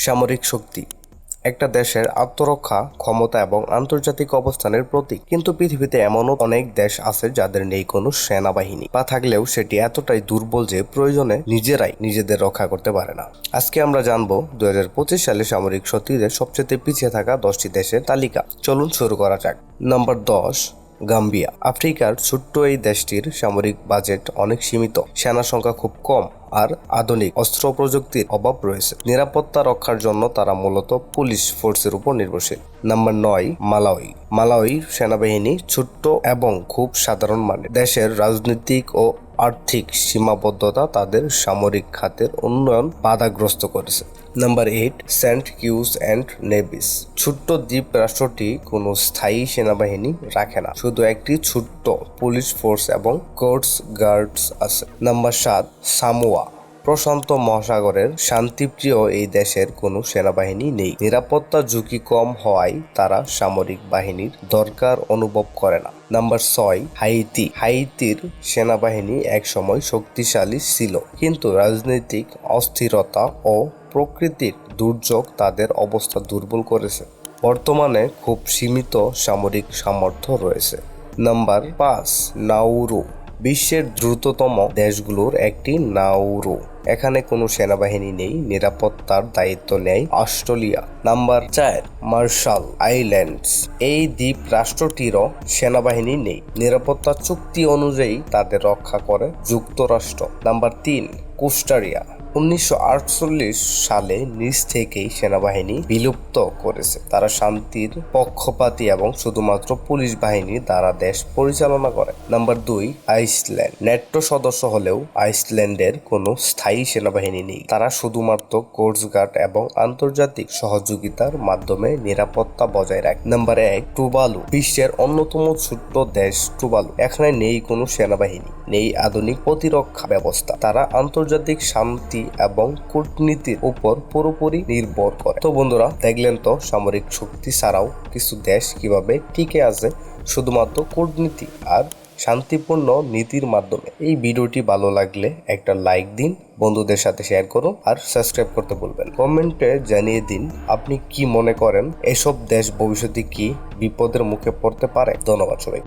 সামরিক শক্তি একটা দেশের আত্মরক্ষা ক্ষমতা এবং আন্তর্জাতিক অবস্থানের প্রতীক। কিন্তু পৃথিবীতে এমনও অনেক দেশ আছে যাদের নেই কোনো সেনাবাহিনী, বা থাকলেও সেটি এতটাই দুর্বল যে প্রয়োজনে নিজেরাই নিজেদের রক্ষা করতে পারে না। আজকে আমরা জানবো 2025 সালে সামরিক শক্তিতে সবচেয়ে পিছিয়ে থাকা 10টি দেশের তালিকা। চলুন শুরু করা যাক। Number 10, Gambia. আফ্রিকার ছোট্ট এই দেশটির সামরিক বাজেট অনেক সীমিত, সেনা সংখ্যা খুব কম আর আধুনিক অস্ত্র প্রযুক্তির অভাব রয়েছে। নিরাপত্তা রক্ষার জন্য তারা মূলত পুলিশ ফোর্সের উপর নির্ভরশীল। Number 9, Malawi. মালাউইর সেনাবাহিনী ছোট্ট এবং খুব সাধারণ মানের। দেশের রাজনৈতিক ও আর্থিক সীমাবদ্ধতা তাদের সামরিক খাতের উন্নয়ন বাধাগ্রস্ত করেছে। Number 8, Saint Kitts and Nevis. ছোট্ট দ্বীপ রাষ্ট্রটি কোনো স্থায়ী সেনাবাহিনী রাখে না, শুধু একটি ছোট্ট পুলিশ ফোর্স এবং কোস্ট গার্ডস আছে। Number 7, Samoa. প্রশান্ত মহাসাগরের শান্তিপ্রিয় এই দেশের কোনো সেনাবাহিনী নেই। নিরাপত্তা ঝুঁকি কম হওয়ায় তারা সামরিক বাহিনীর দরকার অনুভব করে না। Number 6, Haiti. হাইতির সেনাবাহিনী একসময় শক্তিশালী ছিল, কিন্তু রাজনৈতিক অস্থিরতা ও প্রাকৃতিক দুর্যোগ তাদের অবস্থা দুর্বল করেছে। বর্তমানে খুব সীমিত সামরিক সামর্থ্য রয়েছে। Number 5, Nauru. বিশ্বের দ্রুততম দেশগুলোর একটি নাউরু। এখানে কোনো সেনাবাহিনী নেই, নিরাপত্তার দায়িত্ব নেয় অস্ট্রেলিয়া। Number 4, martial islands. এই দ্বীপ রাষ্ট্রটিরও সেনাবাহিনী নেই, নিরাপত্তা চুক্তি অনুযায়ী তাদের রক্ষা করে যুক্তরাষ্ট্র। Number 3, Costa Rica. 1948 সালে নিজ থেকেই সেনাবাহিনী বিলুপ্ত করেছে। তারা শান্তির পক্ষপাতী এবং শুধুমাত্র পুলিশ বাহিনী দ্বারা দেশ পরিচালনা করে। Number 2, Iceland. ন্যাটো সদস্য হলেও আইসল্যান্ডের কোনো স্থায়ী সেনাবাহিনী নেই। তারা শুধুমাত্র কোস্ট গার্ড এবং আন্তর্জাতিক সহযোগিতার মাধ্যমে নিরাপত্তা বজায় রাখে। Number 1, Tuvalu. বিশ্বের অন্যতম ছোট্ট দেশ টুভালু। এখানে নেই কোনো সেনাবাহিনী, নেই আধুনিক প্রতিরক্ষা ব্যবস্থা। তারা আন্তর্জাতিক শান্তি এবং কূটনীতির উপর পুরোপুরি নির্ভর করে। তো বন্ধুরা, দেখলেন তো সামরিক শক্তি ছাড়াও কিছু দেশ কিভাবে টিকে আছে শুধুমাত্র কূটনীতি আর শান্তিপূর্ণ নীতির মাধ্যমে। এই ভিডিওটি ভালো লাগলে একটা লাইক দিন, বন্ধুদের সাথে শেয়ার করুন আর সাবস্ক্রাইব করতে ভুলবেন। কমেন্টে জানিয়ে দিন আপনি কি মনে করেন, এসব দেশ ভবিষ্যতে কি বিপদের মুখে পড়তে পারে। ধন্যবাদ সবাই।